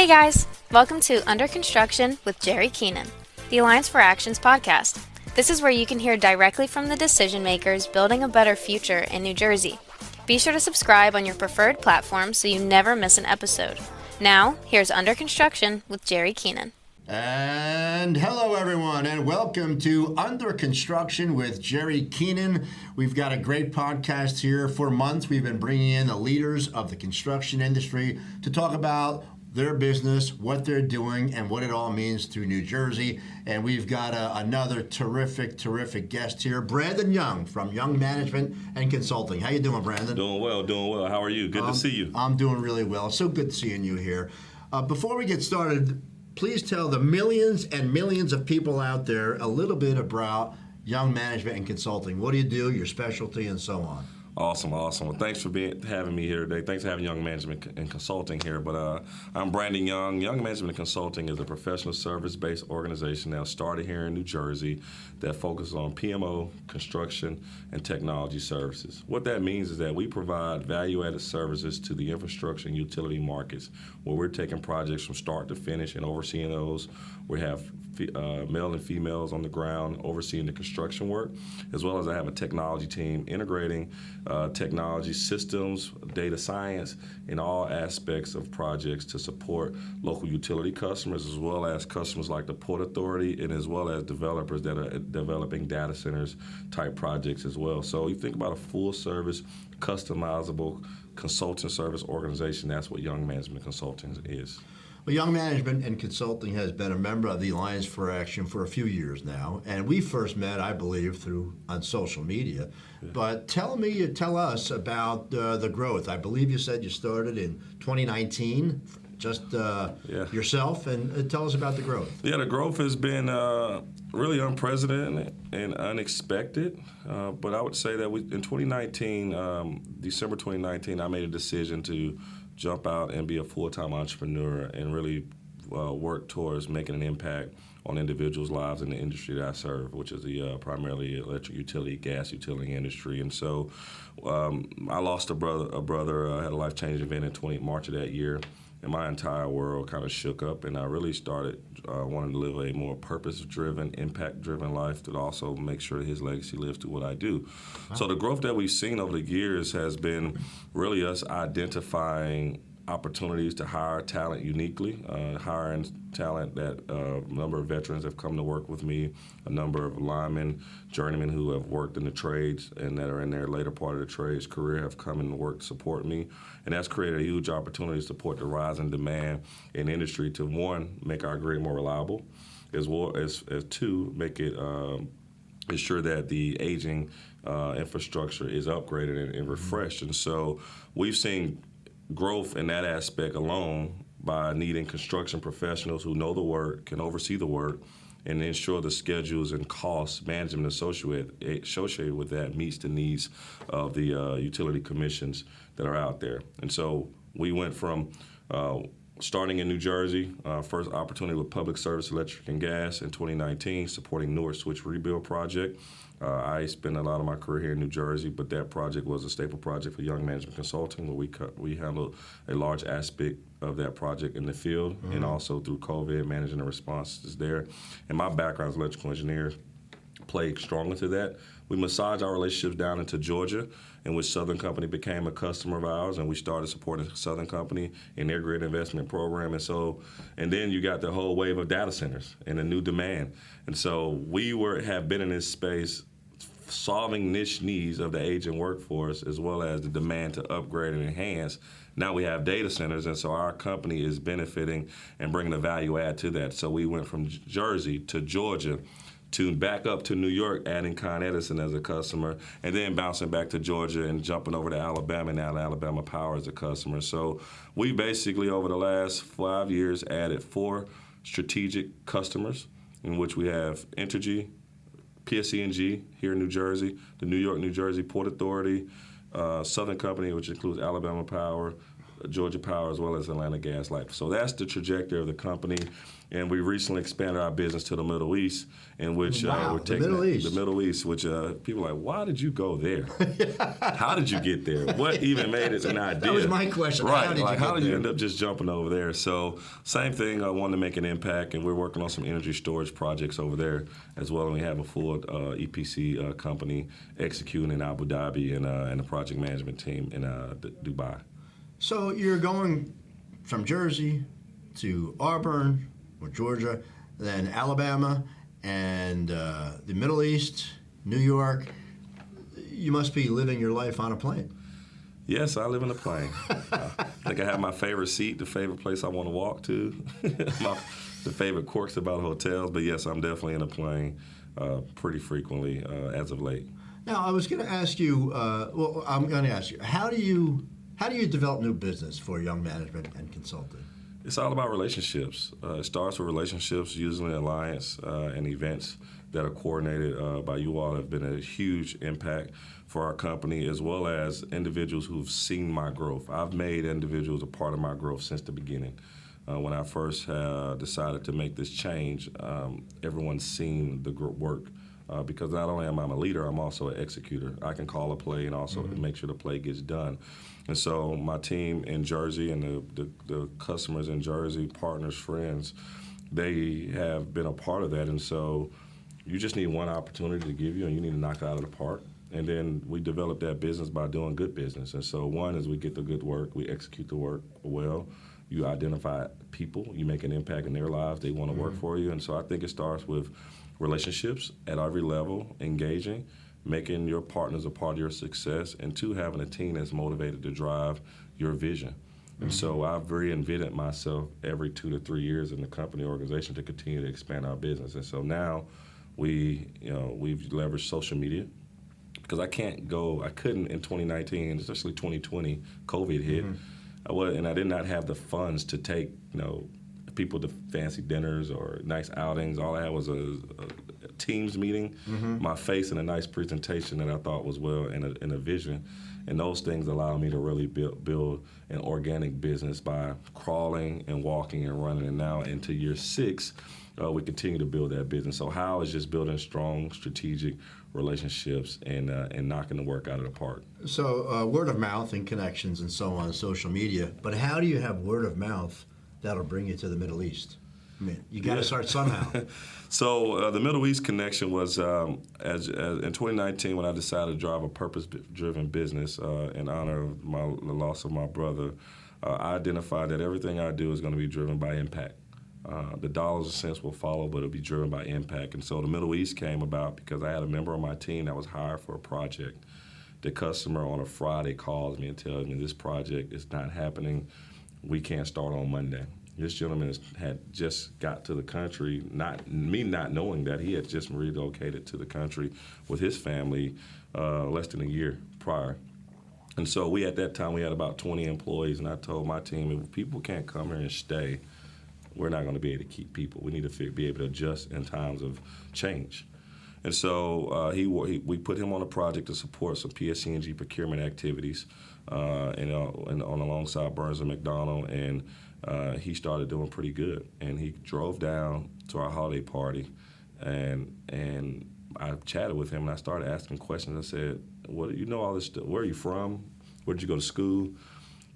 Hey guys, welcome to Under Construction with Jerry Keenan, the Alliance for Actions podcast. This is where you can hear directly from the decision makers building a better future in New Jersey. Be sure to subscribe on your preferred platform so you never miss an episode. Now, here's Under Construction with Jerry Keenan. And hello, everyone, and welcome to Under Construction with Jerry Keenan. We've got a great podcast here. For months, we've been bringing in the leaders of the construction industry to talk about their business, what they're doing, and what it all means to New Jersey. And we've got another terrific guest here, Brandon Young from Young Management and Consulting. How you doing, Brandon? Doing well. How are you? Good to see you. I'm doing really well. So good seeing you here. Before we get started, please tell the millions and millions of people out there a little bit about Young Management and Consulting. What do you do, your specialty, and so on? Awesome. Well, thanks for having me here today. Thanks for having Young Management and Consulting here. But I'm Brandon Young. Young Management and Consulting is a professional service-based organization that started here in New Jersey that focuses on PMO, construction, and technology services. What that means is that we provide value-added services to the infrastructure and utility markets, where we're taking projects from start to finish and overseeing those. We have male and females on the ground overseeing the construction work, as well as I have a technology team integrating technology systems, data science, in all aspects of projects to support local utility customers, as well as customers like the Port Authority, and as well as developers that are developing data centers type projects as well. So you think about a full service, customizable consulting service organization. That's what Young Management Consulting is. Well, Young Management and Consulting has been a member of the Alliance for Action for a few years now, and we first met, I believe, on social media. Yeah. But tell us about the growth. I believe you said you started in 2019, just yourself, and tell us about the growth. Yeah, the growth has been really unprecedented and unexpected. But I would say that in 2019, December 2019, I made a decision to jump out and be a full-time entrepreneur and really work towards making an impact on individuals' lives in the industry that I serve, which is the primarily electric utility, gas utility industry. And so I lost a brother. I had a life-changing event in March of that year, and my entire world kind of shook up, and I really started wanting to live a more purpose-driven, impact-driven life that also make sure that his legacy lives through what I do. Wow. So the growth that we've seen over the years has been really us identifying opportunities to hire talent uniquely, hiring talent that a number of veterans have come to work with me, a number of linemen, journeymen who have worked in the trades and that are in their later part of the trades career have come and worked to support me. And that's created a huge opportunity to support the rising demand in industry to, one, make our grid more reliable, as well as two, make it ensure that the aging infrastructure is upgraded and refreshed. And so we've seen growth in that aspect alone by needing construction professionals who know the work, can oversee the work, and ensure the schedules and costs management associated with that meets the needs of the utility commissions that are out there. And so we went from starting in New Jersey, first opportunity with Public Service Electric and Gas in 2019, supporting Newark Switch Rebuild Project. I spent a lot of my career here in New Jersey, but that project was a staple project for Young Management Consulting, where we handled a large aspect of that project in the field, and also through COVID, managing the responses there. And my background as electrical engineer played strongly to that. We massaged our relationships down into Georgia, in which Southern Company became a customer of ours, and we started supporting Southern Company in their grid investment program. And then you got the whole wave of data centers and a new demand. And so we have been in this space solving niche needs of the aging workforce, as well as the demand to upgrade and enhance. Now we have data centers, and so our company is benefiting and bringing a value add to that. So we went from Jersey to Georgia to back up to New York, adding Con Edison as a customer, and then bouncing back to Georgia and jumping over to Alabama, now Alabama Power as a customer. So we basically, over the last 5 years, added 4 strategic customers, in which we have Entergy, PSE&G here in New Jersey, the New York, New Jersey Port Authority, Southern Company, which includes Alabama Power, Georgia Power as well as Atlanta Gas Light. So that's the trajectory of the company. And we recently expanded our business to the Middle East, in which we're taking the Middle East, which people are like, why did you go there? How did you get there? What even made it an idea? That was my question. Right. How did you end up just jumping over there? So same thing, I wanted to make an impact, and we're working on some energy storage projects over there as well. And we have a full EPC company executing in Abu Dhabi and a project management team in Dubai. So you're going from Jersey to Auburn, or Georgia, then Alabama, and the Middle East, New York. You must be living your life on a plane. Yes, I live in a plane. I think I have my favorite seat, the favorite place I want to walk to, the favorite quirks about hotels. But yes, I'm definitely in a plane pretty frequently as of late. Now, I was going to ask you. I'm going to ask you. How do you develop new business for young management and consulting? It's all about relationships. It starts with relationships, usually alliance and events that are coordinated by you all have been a huge impact for our company, as well as individuals who've seen my growth. I've made individuals a part of my growth since the beginning. When I first decided to make this change, everyone's seen the work. Because not only am I a leader, I'm also an executor. I can call a play and also make sure the play gets done. And so my team in Jersey and the customers in Jersey, partners, friends, they have been a part of that. And so you just need one opportunity to give you, and you need to knock it out of the park. And then we develop that business by doing good business. And so one is we get the good work, we execute the work well. You identify people, you make an impact in their lives, they want to work for you. And so I think it starts with relationships at every level, engaging, making your partners a part of your success, and two, having a team that's motivated to drive your vision. And so I've reinvented myself every 2 to 3 years in the company organization to continue to expand our business. And so now we've leveraged social media, because I couldn't in 2019, especially 2020, COVID hit. And I did not have the funds to take, people to fancy dinners or nice outings. All I had was a Teams meeting, my face, and a nice presentation that I thought was well, and a vision. And those things allowed me to really build an organic business by crawling and walking and running. And now into year 6, we continue to build that business. So how is just building strong strategic relationships and knocking the work out of the park. So word of mouth and connections and so on, social media. But how do you have word of mouth that'll bring you to the Middle East? I mean, you got to start somehow. So the Middle East connection was as in 2019 when I decided to drive a purpose-driven business in honor of the loss of my brother. I identified that everything I do is going to be driven by impact. The dollars and cents will follow, but it'll be driven by impact. And so the Middle East came about because I had a member of my team that was hired for a project. The customer on a Friday calls me and tells me this project is not happening. We can't start on Monday. This gentleman had just got to the country, not knowing that he had just relocated to the country with his family less than a year prior. And so at that time, we had about 20 employees, and I told my team, if people can't come here and stay, we're not going to be able to keep people. We need to be able to adjust in times of change. And so we put him on a project to support some PSC&G procurement activities and alongside Burns and McDonnell, and he started doing pretty good. And he drove down to our holiday party, and I chatted with him, and I started asking questions. I said, "What you know all this stuff? Where are you from? Where did you go to school?"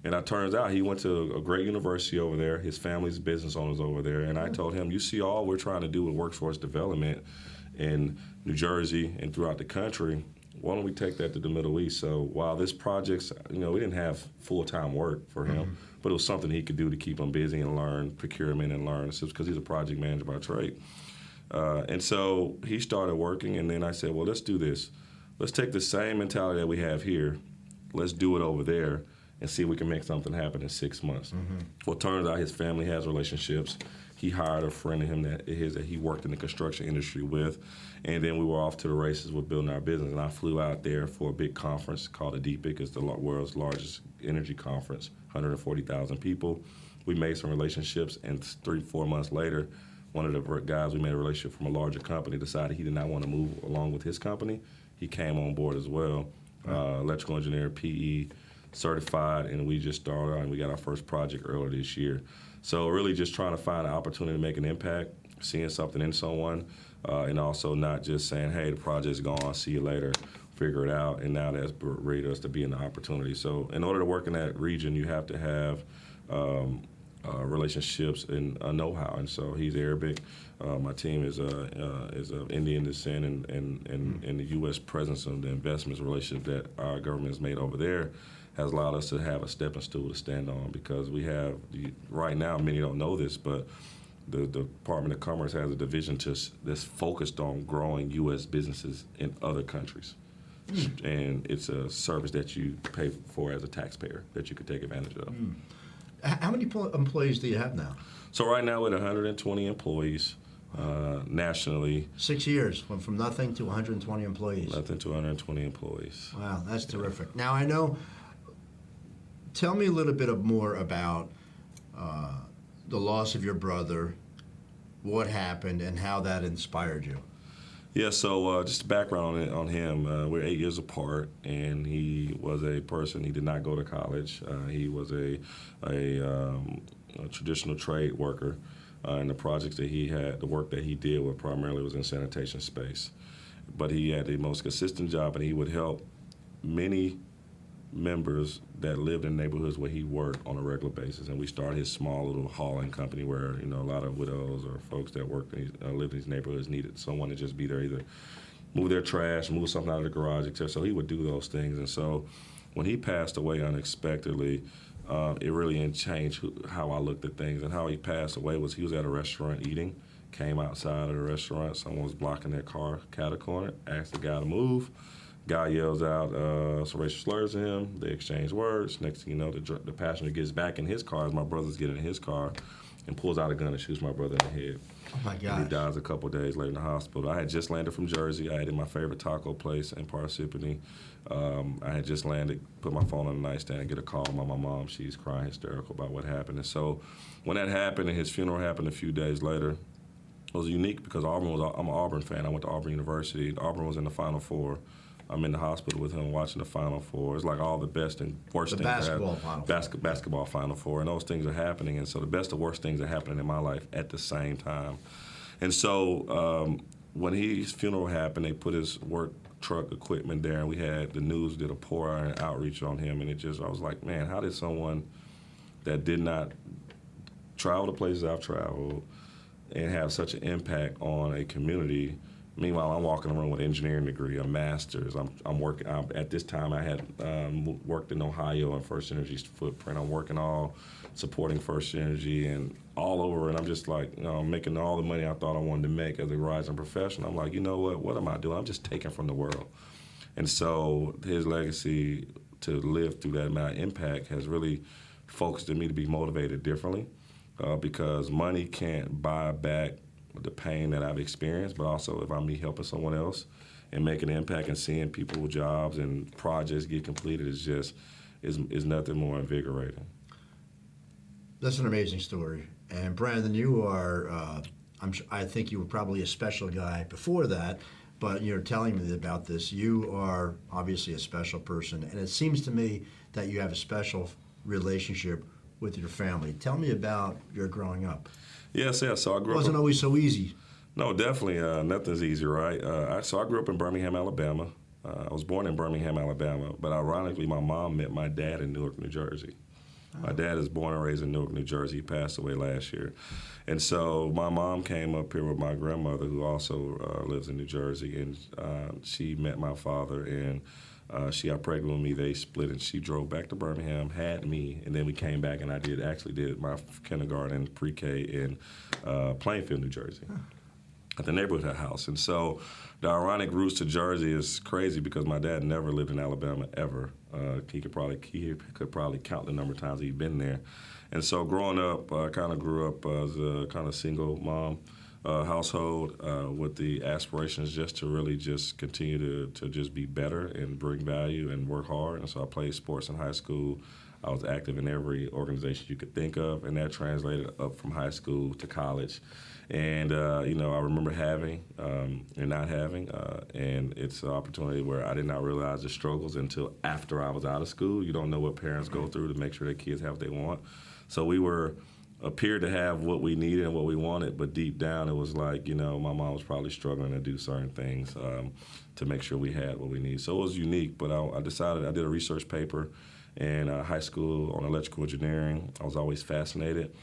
And it turns out he went to a great university over there. His family's business owners over there. And I told him, you see, all we're trying to do with workforce development in New Jersey and throughout the country, why don't we take that to the Middle East? So while this project's, we didn't have full-time work for him, but it was something he could do to keep him busy and learn procurement and learn, because he's a project manager by trade. And so he started working, and then I said, well, let's do this. Let's take the same mentality that we have here. Let's do it over there and see if we can make something happen in 6 months. Well, it turns out his family has relationships. He hired a friend of him that he worked in the construction industry with, and then we were off to the races with building our business. And I flew out there for a big conference called ADIPIC. It's the world's largest energy conference, 140,000 people. We made some relationships, and 3-4 months later, one of the guys we made a relationship from a larger company decided he did not want to move along with his company. He came on board as well, electrical engineer, PE, certified, and we just started out and we got our first project earlier this year. So really just trying to find an opportunity to make an impact, seeing something in someone, and also not just saying, hey, the project's gone, see you later, figure it out, and now that's ready us to be in the opportunity. So in order to work in that region, you have to have relationships and know-how, and so he's Arabic. My team is of Indian descent, and the U.S. presence of the investments relationship that our government has made over there has allowed us to have a stepping stool to stand on, because we have, right now, many don't know this, but the Department of Commerce has a division that's focused on growing U.S. businesses in other countries. And it's a service that you pay for as a taxpayer that you could take advantage of. How many employees do you have now? So right now we're at 120 employees nationally. 6 years, went from nothing to 120 employees. Nothing to 120 employees. Wow, that's terrific. Now I know, tell me a little bit more about the loss of your brother, what happened, and how that inspired you. Yeah, so just background on him. We're 8 years apart, and he was a person, he did not go to college. He was a traditional trade worker, and the projects that he had, the work that he did primarily was in sanitation space. But he had the most consistent job, and he would help many members that lived in neighborhoods where he worked on a regular basis. And we started his small little hauling company where, a lot of widows or folks that lived in these neighborhoods needed someone to just be there, either move their trash, move something out of the garage, etc. So he would do those things. And so when he passed away unexpectedly, it really changed how I looked at things. And how he passed away was he was at a restaurant eating, came outside of the restaurant, someone was blocking their car, cat a corner, asked the guy to move. Guy yells out some racial slurs to him. They exchange words. Next thing you know, the passenger gets back in his car as my brother's getting in his car and pulls out a gun and shoots my brother in the head. Oh, my gosh. And he dies a couple of days later in the hospital. I had just landed from Jersey. I had my favorite taco place in Parsippany. I had just landed, put my phone on the nightstand, and get a call by my mom. She's crying hysterical about what happened. And so when that happened and his funeral happened a few days later, it was unique because I'm an Auburn fan. I went to Auburn University. Auburn was in the Final Four. I'm in the hospital with him watching the Final Four. It's like all the best and worst things. Basketball Final Four. Basketball Final Four. And those things are happening. And so the best and worst things are happening in my life at the same time. And so when his funeral happened, they put his work truck equipment there, and we had the news did a pour iron outreach on him. And I was like, man, how did someone that did not travel the places I've traveled and have such an impact on a community? Meanwhile, I'm walking around with an engineering degree, a master's. I'm working. At this time, I had worked in Ohio on First Energy's footprint. I'm working all supporting First Energy and all over, and I'm just like, making all the money I thought I wanted to make as a rising professional. I'm like, you know what am I doing? I'm just taking from the world. And so his legacy to live through that amount of impact has really focused me to be motivated differently, because money can't buy back the pain that I've experienced, but also if I'm me helping someone else and making an impact and seeing people with jobs and projects get completed is nothing more invigorating. That's an amazing story. And Brandon, you are, I think you were probably a special guy before that, but you're telling me about this. You are obviously a special person, and it seems to me that you have a special relationship with your family. Tell me about your growing up. Yes. So I grew up. It wasn't always so easy. No, definitely. Nothing's easy, right? So I grew up in Birmingham, Alabama. I was born in Birmingham, Alabama, but ironically, my mom met my dad in Newark, New Jersey. My dad is born and raised in Newark, New Jersey. He passed away last year. And so my mom came up here with my grandmother, who also lives in New Jersey, and she met my father, and she got pregnant with me. They split, and she drove back to Birmingham, had me, and then we came back, and I did my kindergarten and pre-K in Plainfield, New Jersey, at the neighborhood house. And so the ironic roots to Jersey is crazy because my dad never lived in Alabama ever. He could probably count the number of times he'd been there. And so growing up, I kind of grew up as a kind of single mom. household with the aspirations just to really just continue to just be better and bring value and work hard. And so I played sports in high school. I was active in every organization you could think of, and that translated up from high school to college. And, I remember having and not having, and it's an opportunity where I did not realize the struggles until after I was out of school. You don't know what parents go through to make sure their kids have what they want. So we appeared to have what we needed and what we wanted, but deep down it was like, my mom was probably struggling to do certain things to make sure we had what we need. So it was unique, but I decided, I did a research paper in high school on electrical engineering. I was always fascinated.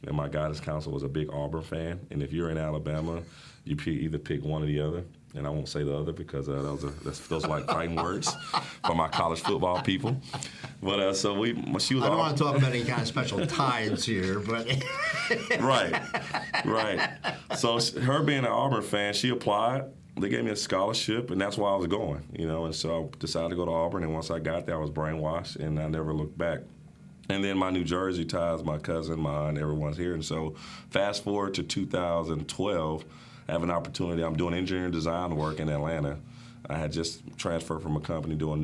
And my guidance counselor was a big Auburn fan. And if you're in Alabama, you either pick one or the other. And I won't say the other because those are like fighting words for my college football people. But she was. I don't want to talk about any kind of special ties here, but. Right. So her being an Auburn fan, she applied. They gave me a scholarship, and that's why I was going. And so I decided to go to Auburn. And once I got there, I was brainwashed, and I never looked back. And then my New Jersey ties, my cousin, my aunt, everyone's here. And so fast forward to 2012, I have an opportunity. I'm doing engineering design work in Atlanta. I had just transferred from a company doing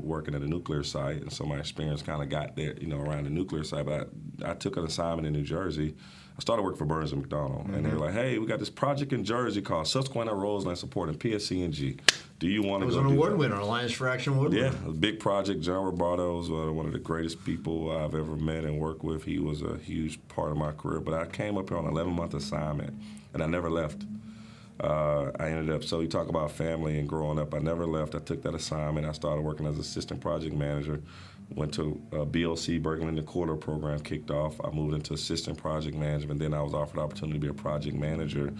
working at a nuclear site. And so my experience kind of got there, around the nuclear site. But I took an assignment in New Jersey. I started working for Burns & McDonnell. Mm-hmm. And they were like, hey, we got this project in Jersey called Susquehanna Roseland supporting PSC&G. Do you want to go do that? It was an award winner, Alliance for Action award winner. Yeah, a big project. John Robardo was one of the greatest people I've ever met and worked with. He was a huge part of my career. But I came up here on an 11-month assignment, and I never left. I ended up, so you talk about family and growing up, I never left. I took that assignment. I started working as assistant project manager. Went to BLC, Berkeley and Corridor program kicked off. I moved into assistant project management. Then I was offered the opportunity to be a project manager.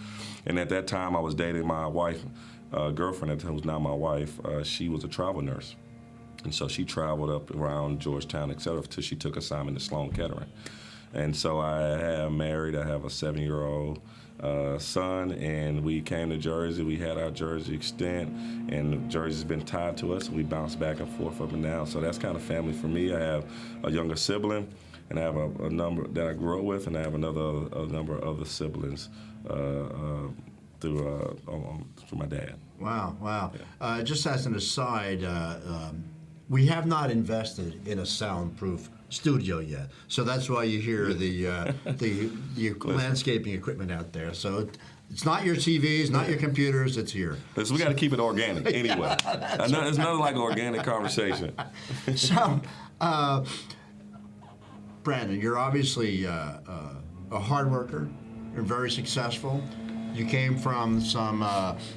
And at that time, I was dating my wife, girlfriend, who's now my wife. She was a travel nurse. And so she traveled up around Georgetown, et cetera, until she took assignment to Sloan Kettering. And so I am married. I have a 7-year-old son, and we came to Jersey. We had our Jersey extent, and Jersey's been tied to us. We bounce back and forth up and down. So that's kind of family for me. I have a younger sibling, and I have a number that I grew up with, and I have a number of other siblings through my dad. Wow. Yeah. Just as an aside, we have not invested in a soundproof studio yet, so that's why you hear the landscaping equipment out there. So it's not your TVs, not your computers. It's here. So we got to keep it organic anyway. It's nothing like an organic conversation. So, Brandon, you're obviously a hard worker. You're very successful. You came from some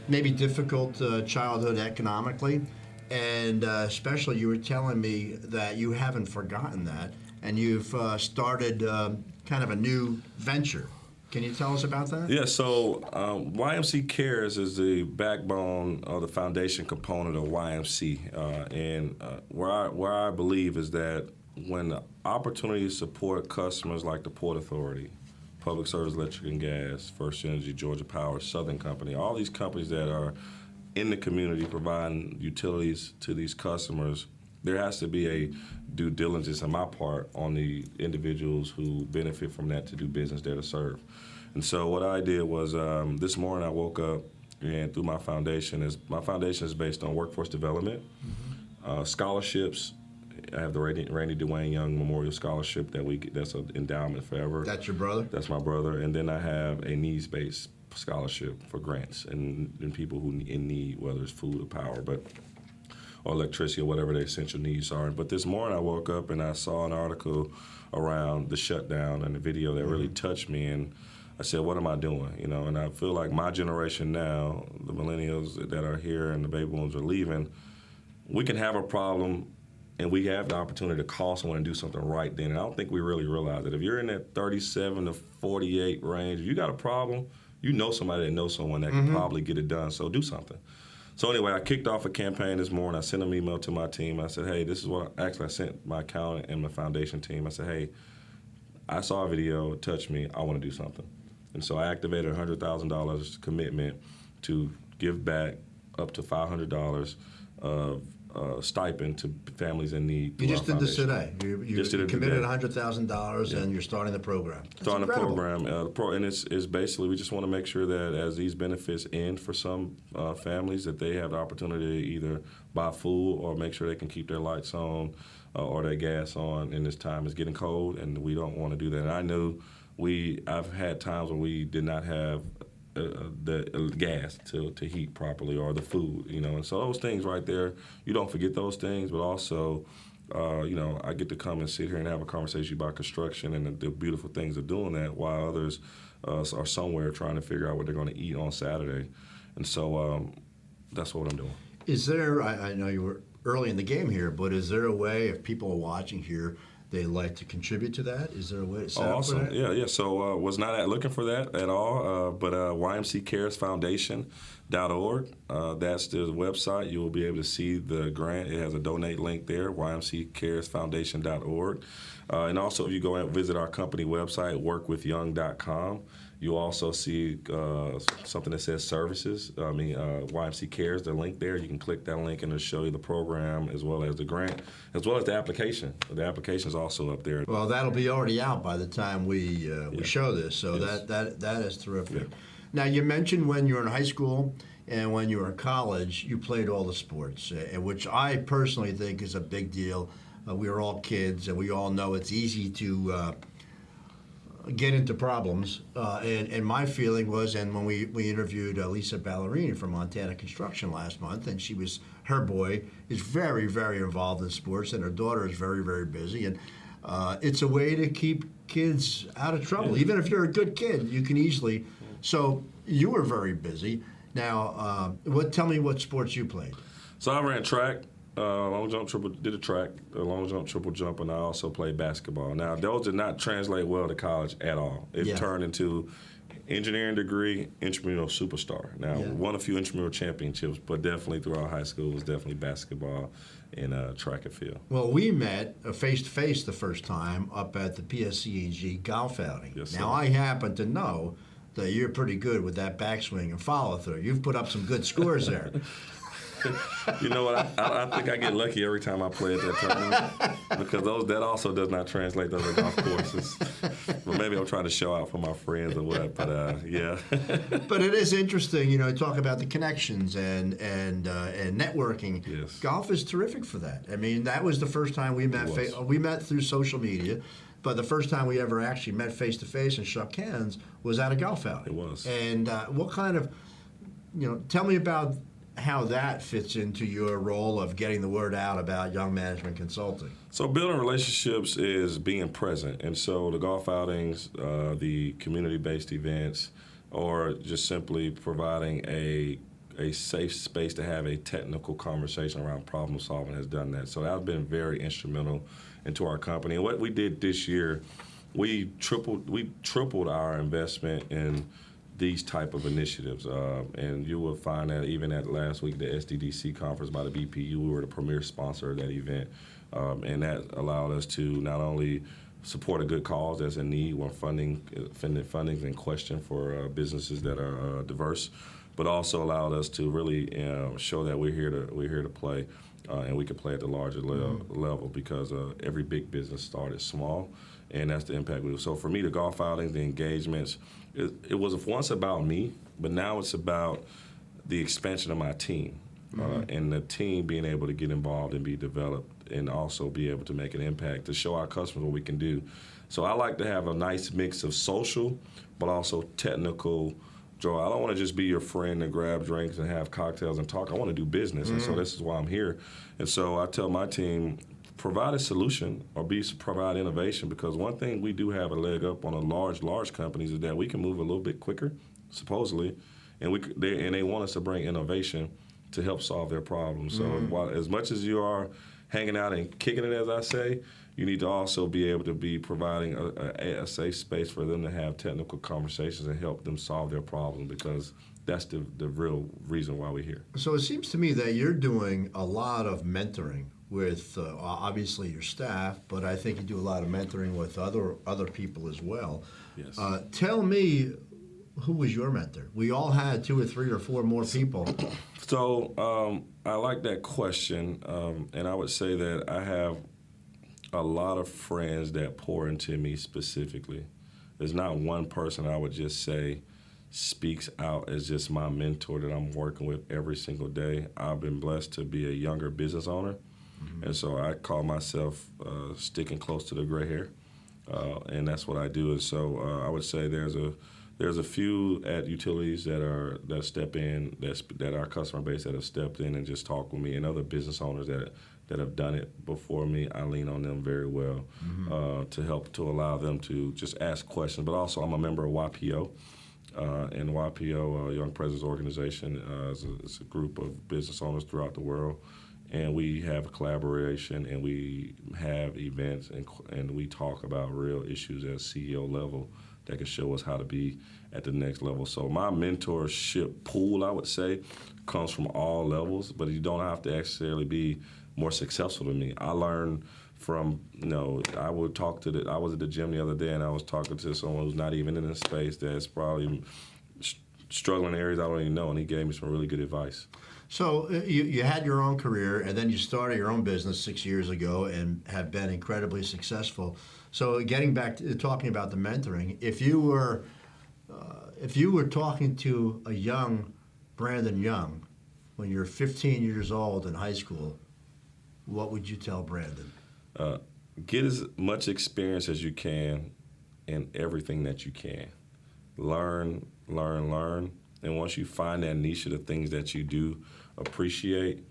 maybe difficult childhood economically. And especially, you were telling me that you haven't forgotten that, and you've started kind of a new venture. Can you tell us about that? Yeah, so YMC Cares is the backbone of the foundation component of YMC. And where I believe is that when the opportunity to support customers like the Port Authority, Public Service Electric and Gas, First Energy, Georgia Power, Southern Company, all these companies that are in the community providing utilities to these customers, there has to be a due diligence on my part on the individuals who benefit from that to do business there to serve. And so what I did was this morning I woke up, and through my foundation is based on workforce development, scholarships. I have the Randy Dwayne Young Memorial Scholarship that's an endowment forever. That's your brother? That's my brother. And then I have a needs-based scholarship for grants and people who in need, whether it's food or power, or electricity or whatever their essential needs are. But this morning I woke up and I saw an article around the shutdown and the video that really touched me, and I said, what am I doing? And I feel like my generation now, the millennials that are here and the baby boomers are leaving, we can have a problem and we have the opportunity to call someone and do something right then. And I don't think we really realize that if you're in that 37 to 48 range, if you got a problem, you know somebody that knows someone that can probably get it done, so do something. So anyway, I kicked off a campaign this morning. I sent an email to my team. I said, hey, this is what I sent my accountant and my foundation team. I said, hey, I saw a video, it touched me, I want to do something. And so I activated a $100,000 commitment to give back up to $500 of stipend to families in need. You just did this today. You just did it committed today. $100,000 and you're starting the program. That's Starting the incredible. program, and it's basically we just want to make sure that as these benefits end for some families, that they have the opportunity to either buy food or make sure they can keep their lights on or their gas on. And this time is getting cold, and we don't want to do that. And I know I've had times when we did not have the gas to heat properly or the food, and so those things right there, you don't forget those things, but also, I get to come and sit here and have a conversation about construction and the beautiful things of doing that while others are somewhere trying to figure out what they're going to eat on Saturday, and so that's what I'm doing. Is there, I know you were early in the game here, but is there a way, if people are watching here, they'd like to contribute to that? Is there a way to set up for that? Yeah. So was not looking for that at all, but YMCCaresFoundation.org. That's the website. You will be able to see the grant. It has a donate link there, YMCCaresFoundation.org. And also, if you go and visit our company website, workwithyoung.com, you'll also see something that says services. YMC Cares, the link there. You can click that link and it'll show you the program as well as the grant, as well as the application. The application is also up there. Well, that'll be already out by the time we show this, so Yes. that is terrific. Yeah. Now, you mentioned when you were in high school and when you were in college, you played all the sports, which I personally think is a big deal. We were all kids, and we all know it's easy to get into problems. And my feeling was, and when we interviewed Lisa Ballerini from Montana Construction last month, and her boy is very, very involved in sports, and her daughter is very, very busy. And it's a way to keep kids out of trouble. Yeah. Even if you're a good kid, you can easily. So you were very busy. Now, tell me what sports you played. So I ran track. Long jump, did a track, long jump, triple jump, and I also played basketball. Now, those did not translate well to college at all. It turned into engineering degree, intramural superstar. Now, won a few intramural championships, but definitely throughout high school was definitely basketball and track and field. Well, we met face-to-face the first time up at the PSCEG golf outing. Yes, now, sir. I happen to know that you're pretty good with that backswing and follow-through. You've put up some good scores there. You know what? I think I get lucky every time I play at that tournament because that also does not translate to other golf courses. But maybe I'm trying to show out for my friends or what. But yeah. But it is interesting, talk about the connections and networking. Yes. Golf is terrific for that. I mean, that was the first time we met. We met through social media, but the first time we ever actually met face to face and shook hands was at a golf outing. It was. And what kind of, tell me about how that fits into your role of getting the word out about Young Management Consulting. So building relationships is being present. And so the golf outings, the community-based events, or just simply providing a safe space to have a technical conversation around problem solving has done that. So that's been very instrumental into our company. And what we did this year, we tripled our investment in these type of initiatives, and you will find that even at last week, the SDDC conference by the BPU, we were the premier sponsor of that event, and that allowed us to not only support a good cause that's in need when funding's in question for businesses that are diverse, but also allowed us to really show that we're here to play, and we can play at the larger level because every big business started small, and that's the impact we do. So for me, the golf outings, the engagements, it was once about me, but now it's about the expansion of my team and the team being able to get involved and be developed and also be able to make an impact to show our customers what we can do. So I like to have a nice mix of social but also technical joy. I don't want to just be your friend and grab drinks and have cocktails and talk. I want to do business, and so this is why I'm here. And so I tell my team, provide a solution or provide innovation, because one thing we do have a leg up on a large companies is that we can move a little bit quicker, supposedly, and they want us to bring innovation to help solve their problems. So while, as much as you are hanging out and kicking it, as I say, you need to also be able to be providing a safe space for them to have technical conversations and help them solve their problems, because that's the real reason why we're here. So it seems to me that you're doing a lot of mentoring with obviously your staff, but I think you do a lot of mentoring with other people as well. Yes. Tell me who was your mentor? We all had 2 or 3 or 4 more people. So I like that question, and I would say that I have a lot of friends that pour into me specifically. There's not one person I would just say speaks out as just my mentor that I'm working with every single day. I've been blessed to be a younger business owner, and so I call myself sticking close to the gray hair, and that's what I do. And so I would say there's a few at utilities that step in, that our customer base that have stepped in and just talked with me, and other business owners that have done it before me. I lean on them very well to help to allow them to just ask questions. But also, I'm a member of YPO, and YPO, Young Presidents Organization, is a group of business owners throughout the world. And we have a collaboration, and we have events, and we talk about real issues at CEO level that can show us how to be at the next level. So my mentorship pool, I would say, comes from all levels, but you don't have to necessarily be more successful than me. I learned from, I would talk to I was at the gym the other day, and I was talking to someone who's not even in this space that's probably struggling in areas I don't even know, and he gave me some really good advice. So you had your own career, and then you started your own business 6 years ago and have been incredibly successful. So getting back to talking about the mentoring, if you were talking to a young Brandon Young when you're 15 years old in high school, what would you tell Brandon? Get as much experience as you can in everything that you can. Learn. And once you find that niche of the things that you do appreciate,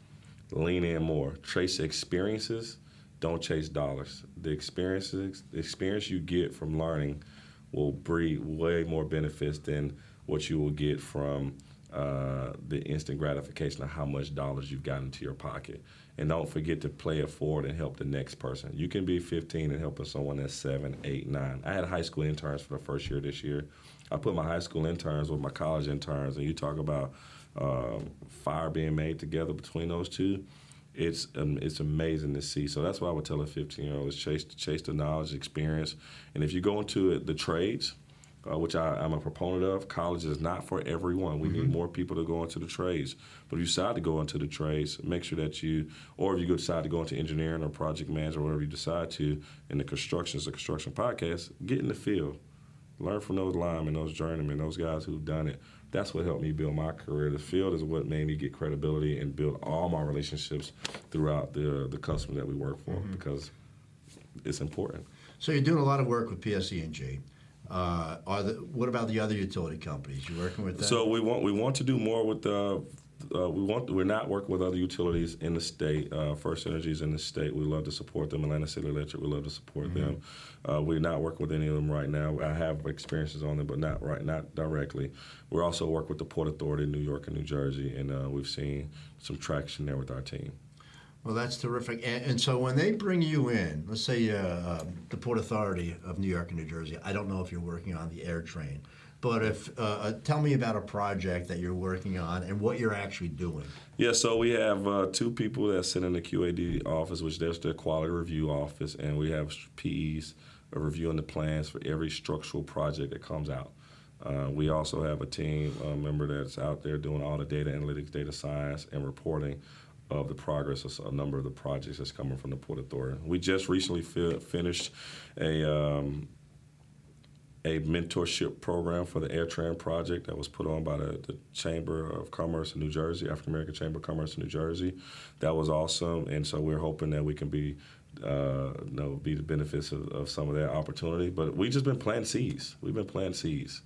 lean in more. Chase experiences, don't chase dollars. The experience you get from learning will breed way more benefits than what you will get from the instant gratification of how much dollars you've got into your pocket. And don't forget to play it forward and help the next person. You can be 15 and helping someone that's 7, 8, 9. I had high school interns for the first year this year. I put my high school interns with my college interns, and you talk about fire being made together between those two. It's amazing to see. So that's what I would tell a 15-year-old is chase the knowledge, experience. And if you go into the trades, which I'm a proponent of, college is not for everyone. We need more people to go into the trades. But if you decide to go into the trades, make sure that or if you decide to go into engineering or project management or whatever you decide to, in the construction podcast, get in the field. Learn from those linemen, those journeymen, those guys who've done it. That's what helped me build my career. The field is what made me get credibility and build all my relationships throughout the customers that we work for because it's important. So you're doing a lot of work with PSE&G. What about the other utility companies? You working with them? So we want to do more with we're not working with other utilities in the state. First Energy is in the state. We love to support them. Atlanta City Electric, we love to support them. We're not working with any of them right now. I have experiences on them, but not directly. We're also working with the Port Authority in New York and New Jersey, and we've seen some traction there with our team. Well, that's terrific. And so when they bring you in, let's say the Port Authority of New York and New Jersey, I don't know if you're working on the air train, but tell me about a project that you're working on and what you're actually doing. Yeah, so we have 2 people that sit in the QAD office, which is their quality review office, and we have PEs reviewing the plans for every structural project that comes out. We also have a team member that's out there doing all the data analytics, data science, and reporting of the progress of a number of the projects that's coming from the Port Authority. We just recently finished a mentorship program for the AirTran project that was put on by the Chamber of Commerce in New Jersey, African American Chamber of Commerce in New Jersey. That was awesome, and so we're hoping that we can be the benefits of some of that opportunity. But we've just been planting seeds. We've been planting seeds.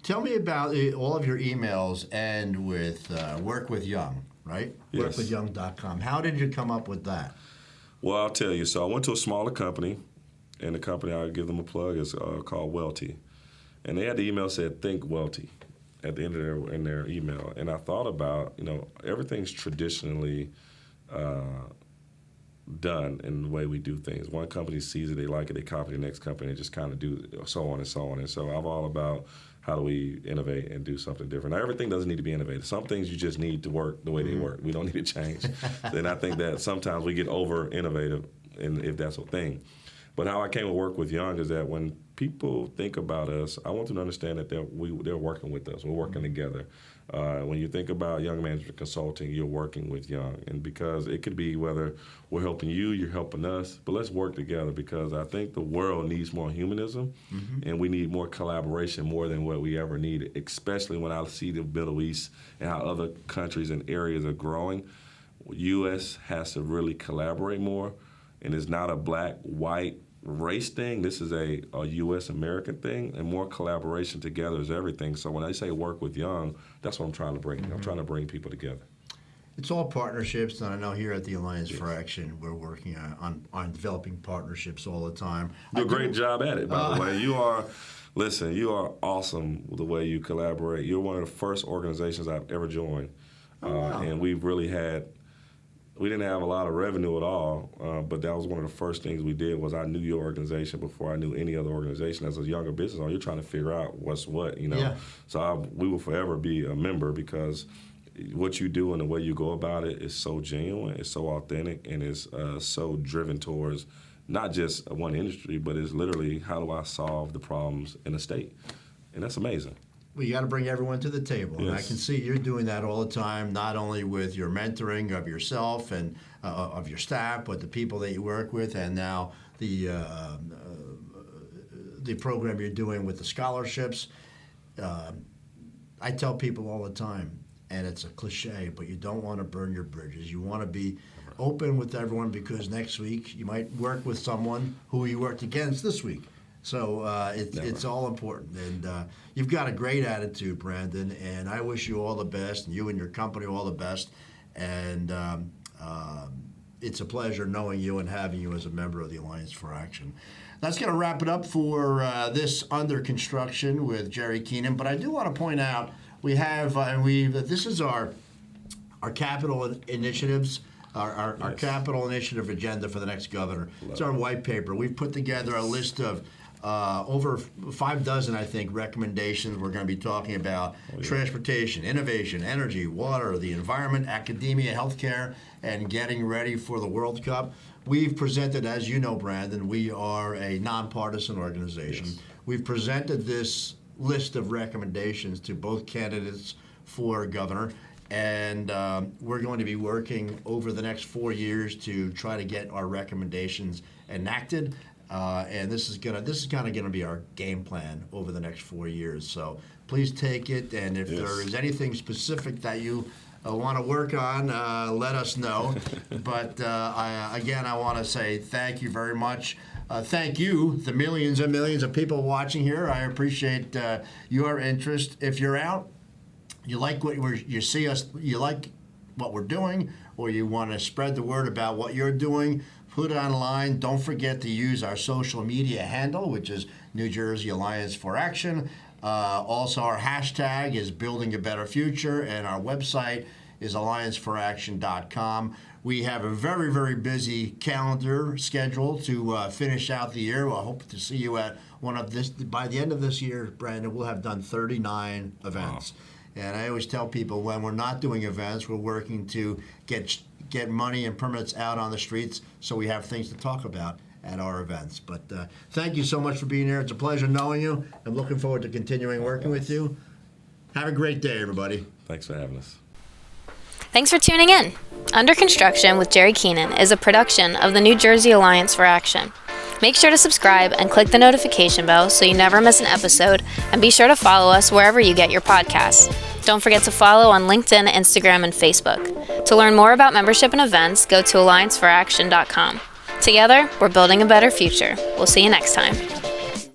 Tell me about all of your emails and with Work with Young, right? Yes. Workwithyoung.com. How did you come up with that? Well, I'll tell you. So I went to a smaller company, and the company, I'll give them a plug, is called Welty. And they had the email said, "Think Welty," at the end of their email. And I thought about, everything's traditionally done in the way we do things. One company sees it, they like it, they copy the next company, and just kind of do so on and so on. And so I'm all about how do we innovate and do something different. Now, everything doesn't need to be innovative. Some things you just need to work the way they work. We don't need to change. And I think that sometimes we get over-innovative, if that's a thing. But how I came to work with Young is that when people think about us, I want them to understand that they're working with us. We're working together. When you think about Young Management Consulting, you're working with Young. And because it could be whether we're helping you, you're helping us, but let's work together because I think the world needs more humanism and we need more collaboration more than what we ever needed, especially when I see the Middle East and how other countries and areas are growing. U.S. has to really collaborate more, and it's not a black-white race thing. This is a U.S. American thing, and more collaboration together is everything. So when I say work with Young, that's what I'm trying to bring. I'm trying to bring people together. It's all partnerships, and I know here at the Alliance for Action, we're working on developing partnerships all the time. You do a great job at it, by the way. You are awesome with the way you collaborate. You're one of the first organizations I've ever joined, and we've really we didn't have a lot of revenue at all, but that was one of the first things we did was I knew your organization before I knew any other organization. As a younger business owner, you're trying to figure out what's what, Yeah. So we will forever be a member because what you do and the way you go about it is so genuine, it's so authentic, and it's so driven towards not just one industry, but it's literally how do I solve the problems in the state, and that's amazing. Well, you got to bring everyone to the table. Yes. And I can see you're doing that all the time, not only with your mentoring of yourself and of your staff, but the people that you work with, and now the program you're doing with the scholarships. I tell people all the time, and it's a cliche, but you don't want to burn your bridges. You want to be open with everyone because next week you might work with someone who you worked against this week. So it's all important, and you've got a great attitude, Brandon, and I wish you all the best, and you and your company all the best, and it's a pleasure knowing you and having you as a member of the Alliance for Action. That's going to wrap it up for this Under Construction with Jerry Keenan, but I do want to point out we have, this is our capital initiatives, our capital initiative agenda for the next governor. It's our white paper. We've put together a list of over 6, I think, recommendations. We're going to be talking about transportation, innovation, energy, water, the environment, academia, healthcare, and getting ready for the World Cup. We've presented, as you know, Brandon, we are a nonpartisan organization. Yes. We've presented this list of recommendations to both candidates for governor, and we're going to be working over the next 4 years to try to get our recommendations enacted. And this is kind of going to be our game plan over the next 4 years. So please take it, and if there is anything specific that you want to work on, let us know. But I want to say thank you very much. Thank you, the millions and millions of people watching here. I appreciate your interest. If you're out, you like you see us, you like what we're doing, or you want to spread the word about what you're doing, put it online. Don't forget to use our social media handle, which is New Jersey Alliance for Action. Also, our hashtag is Building a Better Future, and our website is alliancefораction.com. We have a very, very busy calendar schedule to finish out the year. I hope to see you at one of this. By the end of this year, Brandon, we'll have done 39 events. Wow. And I always tell people when we're not doing events, we're working to get money and permits out on the streets so we have things to talk about at our events. But thank you so much for being here. It's a pleasure knowing you. I'm looking forward to continuing working with you. Have a great day, everybody. Thanks for having us. Thanks for tuning in. Under Construction with Jerry Keenan is a production of the New Jersey Alliance for Action. Make sure to subscribe and click the notification bell so you never miss an episode, and be sure to follow us wherever you get your podcasts. Don't forget to follow on LinkedIn, Instagram, and Facebook. To learn more about membership and events, go to alliancefораction.com. Together, we're building a better future. We'll see you next time.